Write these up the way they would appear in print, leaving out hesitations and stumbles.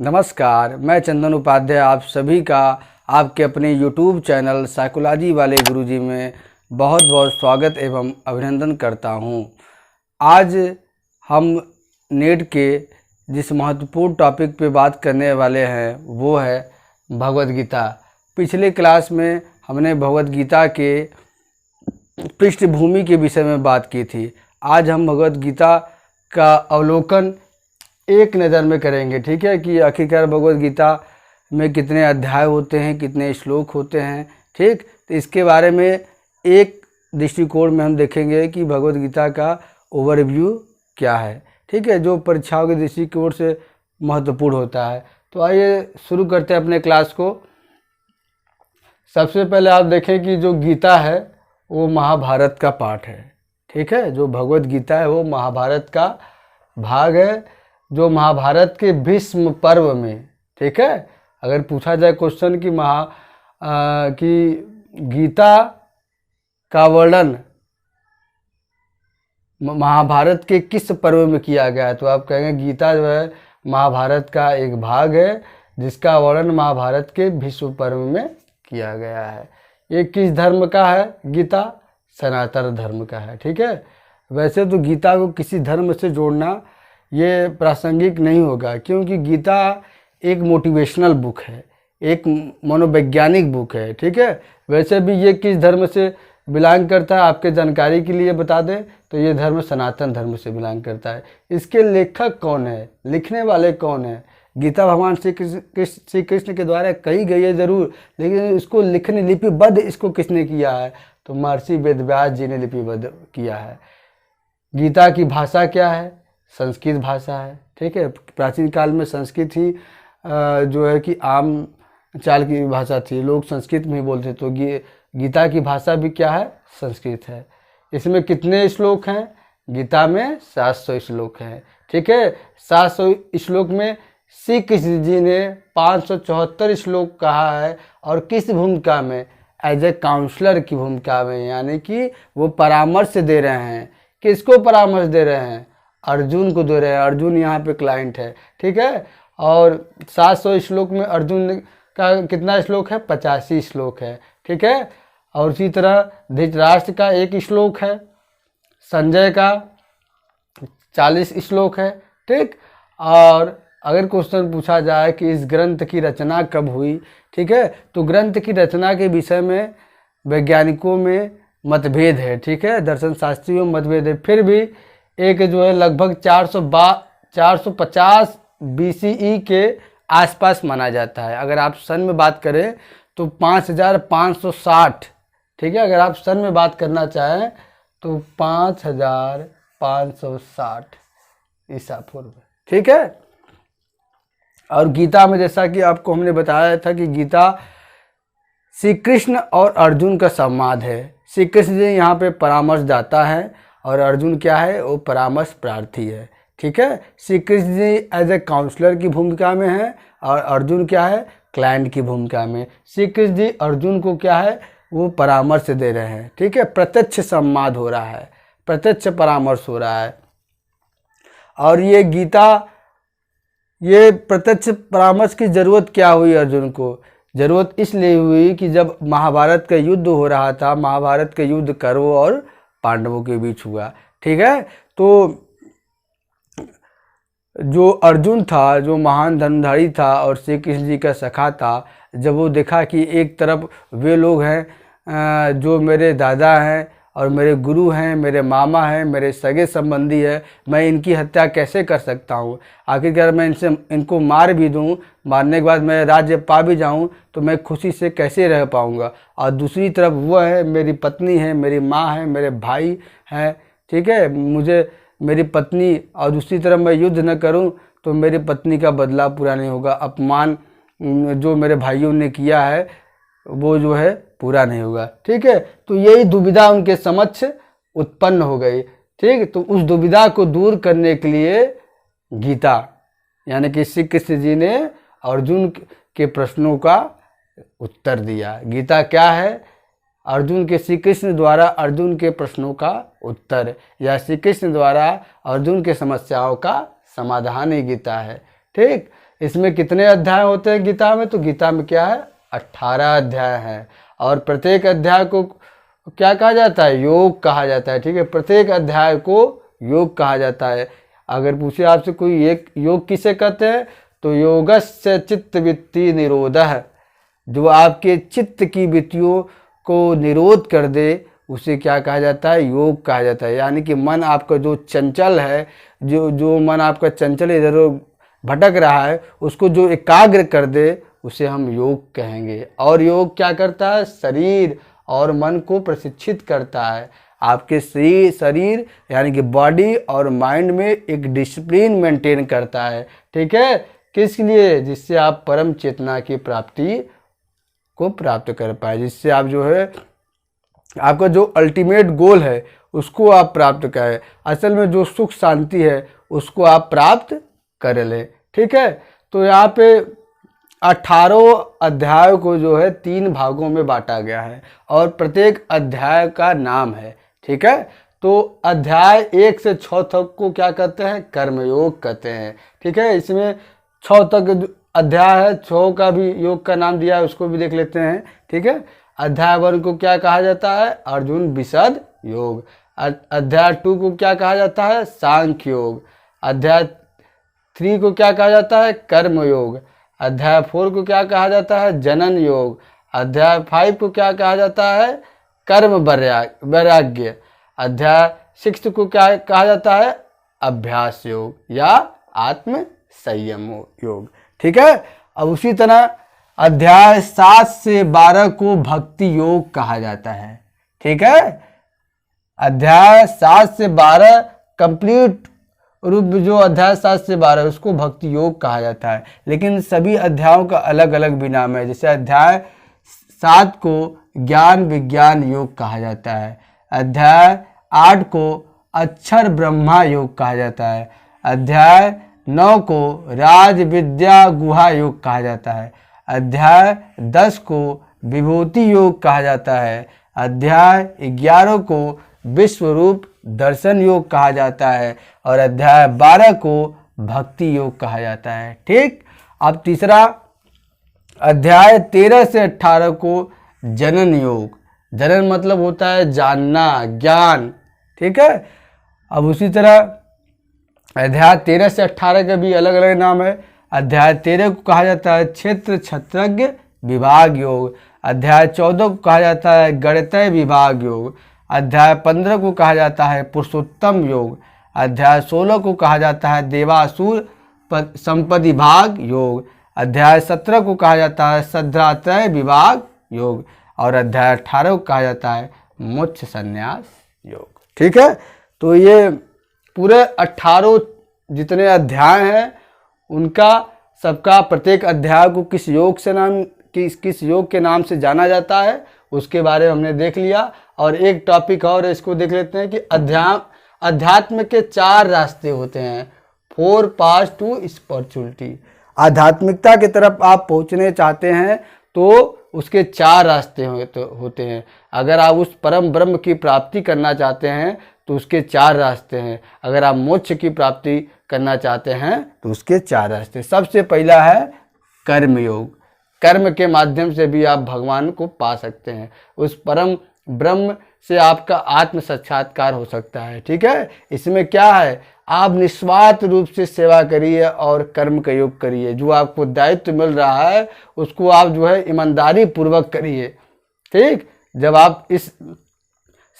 नमस्कार, मैं चंदन उपाध्याय आप सभी का आपके अपने YouTube चैनल साइकोलॉजी वाले गुरुजी में बहुत बहुत स्वागत एवं अभिनंदन करता हूं। आज हम नेट के जिस महत्वपूर्ण टॉपिक पे बात करने वाले हैं वो है भगवद गीता। पिछले क्लास में हमने भगवद गीता के पृष्ठभूमि के विषय में बात की थी। आज हम भगवद गीता का अवलोकन एक नज़र में करेंगे, ठीक है, कि आखिरकार भगवद गीता में कितने अध्याय होते हैं, कितने श्लोक होते हैं, ठीक। तो इसके बारे में एक दृष्टिकोण में हम देखेंगे कि भगवद गीता का ओवरव्यू क्या है, ठीक है, जो परीक्षाओं के दृष्टिकोण से महत्वपूर्ण होता है। तो आइए शुरू करते हैं अपने क्लास को। सबसे पहले आप देखें कि जो गीता है वो महाभारत का पाठ है, ठीक है। जो भगवद गीता है वो महाभारत का भाग है, जो महाभारत के भीष्म पर्व में, ठीक है। अगर पूछा जाए क्वेश्चन कि गीता का वर्णन महाभारत के किस पर्व में किया गया है, तो आप कहेंगे गीता जो है महाभारत का एक भाग है जिसका वर्णन महाभारत के भीष्म पर्व में किया गया है। ये किस धर्म का है? गीता सनातन धर्म का है, ठीक है। वैसे तो गीता को किसी धर्म से जोड़ना ये प्रासंगिक नहीं होगा, क्योंकि गीता एक मोटिवेशनल बुक है, एक मनोवैज्ञानिक बुक है, ठीक है। वैसे भी ये किस धर्म से बिलोंग करता है आपके जानकारी के लिए बता दें तो ये धर्म सनातन धर्म से बिलोंग करता है। इसके लेखक कौन है, लिखने वाले कौन है? गीता भगवान श्री कृष्ण के द्वारा कही गई है ज़रूर, लेकिन इसको लिखने लिपिबद्ध इसको किसने किया है? तो महर्षि वेदव्यास जी ने लिपिबद्ध किया है। गीता की भाषा क्या है? संस्कृत भाषा है, ठीक है। प्राचीन काल में संस्कृत ही जो है कि आम चाल की भाषा थी, लोग संस्कृत में ही बोलते। तो गीता की भाषा भी क्या है? संस्कृत है। इसमें कितने श्लोक हैं? गीता में 700 श्लोक हैं, ठीक है। 700 श्लोक में श्री कृष्ण जी ने 574 श्लोक कहा है, और किस भूमिका में? एज ए काउंसलर की भूमिका में, यानी कि वो परामर्श दे रहे हैं। किसको परामर्श दे रहे हैं? अर्जुन को दे रहे हैं। अर्जुन यहाँ पे क्लाइंट है, ठीक है। और 700 श्लोक में अर्जुन का कितना श्लोक है? 85 श्लोक है, ठीक है। और इसी तरह धृतराष्ट्र का 1 श्लोक है, संजय का 40 श्लोक है, ठीक। और अगर क्वेश्चन पूछा जाए कि इस ग्रंथ की रचना कब हुई, ठीक है, तो ग्रंथ की रचना के विषय में वैज्ञानिकों में मतभेद है, ठीक है, दर्शन शास्त्रियों में मतभेद है। फिर भी एक जो है लगभग 450 BCE के आसपास माना जाता है। अगर आप सन में बात करें तो 5560, ठीक है। अगर आप सन में बात करना चाहें तो 5560 ईसा पूर्व, ठीक है। और गीता में जैसा कि आपको हमने बताया था कि गीता श्री कृष्ण और अर्जुन का संवाद है। श्री कृष्ण जी यहाँ पे परामर्शदाता है और अर्जुन क्या है? वो परामर्श प्रार्थी है, ठीक है। Shri Krishna ji as a counsellor की भूमिका में है और अर्जुन क्या है? क्लाइंट की भूमिका में। श्री कृष्ण जी अर्जुन को क्या है? वो परामर्श दे रहे हैं, ठीक है। प्रत्यक्ष संवाद हो रहा है, प्रत्यक्ष परामर्श हो रहा है। और ये गीता, ये प्रत्यक्ष परामर्श की ज़रूरत क्या हुई अर्जुन को? ज़रूरत इसलिए हुई कि जब महाभारत का युद्ध हो रहा था, महाभारत का युद्ध कौरवों और पांडवों के बीच हुआ, ठीक है। तो जो अर्जुन था, जो महान धनुर्धारी था और श्री कृष्ण जी का सखा था, जब वो देखा कि एक तरफ वे लोग हैं जो मेरे दादा हैं और मेरे गुरु हैं, मेरे मामा हैं, मेरे सगे संबंधी हैं, मैं इनकी हत्या कैसे कर सकता हूँ? आखिरकार मैं इनको मार भी दूँ, मारने के बाद मैं राज्य पा भी जाऊँ तो मैं खुशी से कैसे रह पाऊँगा? और दूसरी तरफ वो है, मेरी पत्नी है, मेरी माँ है, मेरे भाई हैं, ठीक है, मुझे मेरी पत्नी, और दूसरी तरफ मैं युद्ध न करूं तो मेरी पत्नी का बदला पूरा नहीं होगा, अपमान जो मेरे भाइयों ने किया है वो जो है पूरा नहीं होगा, ठीक है। तो यही दुविधा उनके समक्ष उत्पन्न हो गई, ठीक। तो उस दुविधा को दूर करने के लिए गीता, यानी कि श्री कृष्ण जी ने अर्जुन के प्रश्नों का उत्तर दिया। गीता क्या है? अर्जुन के श्री कृष्ण द्वारा अर्जुन के प्रश्नों का उत्तर, या श्री कृष्ण द्वारा अर्जुन के समस्याओं का समाधान ही गीता है, ठीक। इसमें कितने अध्याय होते हैं गीता में? तो गीता में क्या है? 18 अध्याय हैं। और प्रत्येक अध्याय को क्या कहा जाता है? योग कहा जाता है। ठीक है, प्रत्येक अध्याय को योग कहा जाता है। अगर पूछे आपसे कोई एक योग किसे कहते हैं, तो योगस्य चित्त वृत्ति निरोधः, जो आपके चित्त की वृत्तियों को निरोध कर दे उसे क्या कहा जाता है? योग कहा जाता है। यानी कि मन आपका जो चंचल है, जो मन आपका चंचल इधर भटक रहा है, उसको जो एकाग्र कर दे उसे हम योग कहेंगे। और योग क्या करता है? शरीर और मन को प्रशिक्षित करता है। आपके शरीर यानी कि बॉडी और माइंड में एक डिसिप्लिन मेंटेन करता है। ठीक है, किस लिए? जिससे आप परम चेतना की प्राप्ति को प्राप्त कर पाए, जिससे आप जो है आपका जो अल्टीमेट गोल है उसको आप प्राप्त करें। असल में जो सुख शांति है उसको आप प्राप्त कर लें। ठीक है, तो यहाँ पे 18 अध्यायों को जो है 3 भागों में बांटा गया है और प्रत्येक अध्याय का नाम है। ठीक है, तो अध्याय 1 से 6 तक को क्या कहते हैं? कर्मयोग कहते हैं। ठीक है, इसमें 6 तक अध्याय है, 6 का भी योग का नाम दिया है, उसको भी देख लेते हैं। ठीक है, अध्याय 1 को क्या कहा जाता है? अर्जुन विशद योग। अध्याय 2 को क्या कहा जाता है? सांख्य योग। अध्याय 3 को क्या कहा जाता है? कर्म योग। अध्याय 4 को क्या कहा जाता है? जनन योग। अध्याय 5 को क्या कहा जाता है? कर्म वैराग्य। अध्याय 6 को क्या कहा जाता है? अभ्यास योग या आत्म संयम योग। ठीक है, अब उसी तरह अध्याय 7 से 12 को भक्ति योग कहा जाता है। ठीक है, अध्याय 7 से 12 कंप्लीट रूप जो अध्याय 7 से 12 उसको भक्ति योग कहा जाता है। लेकिन सभी अध्यायों का अलग अलग भी नाम है। जैसे अध्याय 7 को ज्ञान विज्ञान योग कहा जाता है। अध्याय 8 को अक्षर ब्रह्मा योग कहा जाता है। अध्याय 9 को राज विद्या गुहा योग कहा जाता है। अध्याय 10 को विभूति योग कहा जाता है। अध्याय 11 को विश्व रूप दर्शन योग कहा जाता है और अध्याय 12 को भक्ति योग कहा जाता है। ठीक, अब तीसरा अध्याय 13 से 18 को जनन योग। जनन मतलब होता है जानना, ज्ञान। ठीक है, अब उसी तरह अध्याय 13 से 18 के भी अलग अलग नाम है। अध्याय 13 को कहा जाता है क्षेत्र क्षत्रज्ञ विभाग योग। अध्याय 14 को कहा जाता है गणितय विभाग योग। अध्याय 15 को कहा जाता है पुरुषोत्तम योग। अध्याय 16 को कहा जाता है देवासुर संपत्ति भाग योग। अध्याय 17 को कहा जाता है सद्रात्रय विभाग योग और अध्याय 18 को कहा जाता है मोक्ष संन्यास योग। ठीक है, तो ये पूरे 18 जितने अध्याय हैं उनका सबका प्रत्येक अध्याय को किस योग से किस योग के नाम से जाना जाता है उसके बारे में हमने देख लिया। और एक टॉपिक और इसको देख लेते हैं कि अध्यात्म के 4 रास्ते होते हैं। 4 पाथ्स टू स्पिरिचुअलिटी। आध्यात्मिकता की तरफ आप पहुंचने चाहते हैं तो उसके 4 रास्ते होते हैं। अगर आप उस परम ब्रह्म की प्राप्ति करना चाहते हैं तो उसके 4 रास्ते हैं। अगर आप मोक्ष की प्राप्ति करना चाहते हैं तो उसके 4 रास्ते। सबसे पहला है कर्म योग। कर्म के माध्यम से भी आप भगवान को पा सकते हैं। उस परम ब्रह्म से आपका आत्म साक्षात्कार हो सकता है। ठीक है, इसमें क्या है? आप निस्वार्थ रूप से सेवा करिए और कर्म का योग करिए। जो आपको दायित्व मिल रहा है उसको आप जो है ईमानदारी पूर्वक करिए। ठीक, जब आप इस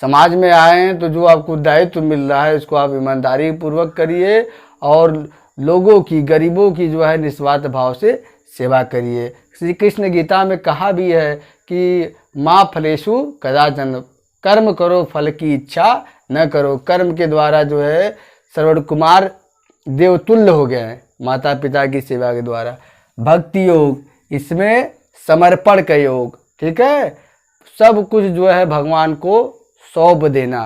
समाज में आए हैं तो जो आपको दायित्व मिल रहा है उसको आप ईमानदारी पूर्वक करिए और लोगों की, गरीबों की जो है निस्वार्थ भाव से सेवा करिए। श्री कृष्ण गीता में कहा भी है कि माँ फलेषु कदाचन, कर्म करो फल की इच्छा न करो। कर्म के द्वारा जो है श्रवण कुमार देवतुल्य हो गए हैं माता पिता की सेवा के द्वारा। भक्ति योग, इसमें समर्पण का योग। ठीक है, सब कुछ जो है भगवान को सौंप देना।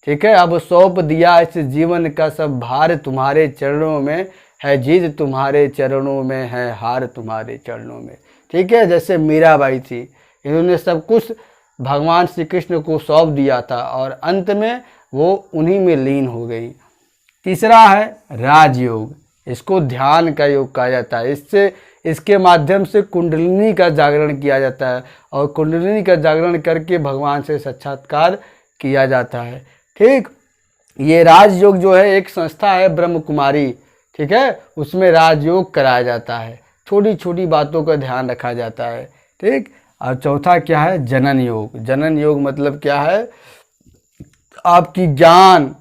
ठीक है, अब सौंप दिया इस जीवन का सब भार तुम्हारे चरणों में है, जीत तुम्हारे चरणों में है, हार तुम्हारे चरणों में। ठीक है, जैसे मीराबाई थी, इन्होंने सब कुछ भगवान श्री कृष्ण को सौंप दिया था और अंत में वो उन्हीं में लीन हो गई। तीसरा है राजयोग। इसको ध्यान का योग कहा जाता है। इसके माध्यम से कुंडलिनी का जागरण किया जाता है और कुंडलिनी का जागरण करके भगवान से साक्षात्कार किया जाता है। ठीक, ये राजयोग जो है एक संस्था है ब्रह्म कुमारी, ठीक है, उसमें राजयोग कराया जाता है, छोटी छोटी बातों का ध्यान रखा जाता है। ठीक, और चौथा क्या है, जनन योग। जनन योग मतलब क्या है, आपकी ज्ञान,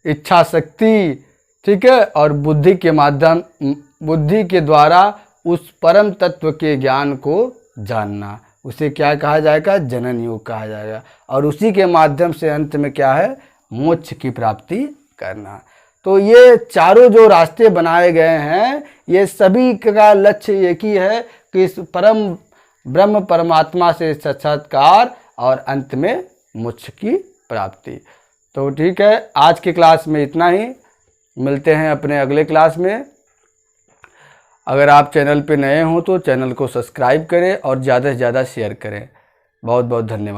इच्छा शक्ति, ठीक है, और बुद्धि के द्वारा उस परम तत्व के ज्ञान को जानना, उसे क्या कहा जाएगा, जनन योग कहा जाएगा। और उसी के माध्यम से अंत में क्या है, मोक्ष की प्राप्ति करना। तो ये चारों जो रास्ते बनाए गए हैं, ये सभी का लक्ष्य एक ही है कि इस परम ब्रह्म परमात्मा से साक्षात्कार और अंत में मोक्ष की प्राप्ति। तो ठीक है, आज की क्लास में इतना ही, मिलते हैं अपने अगले क्लास में। अगर आप चैनल पे नए हो तो चैनल को सब्सक्राइब करें और ज़्यादा से ज़्यादा शेयर करें। बहुत बहुत धन्यवाद।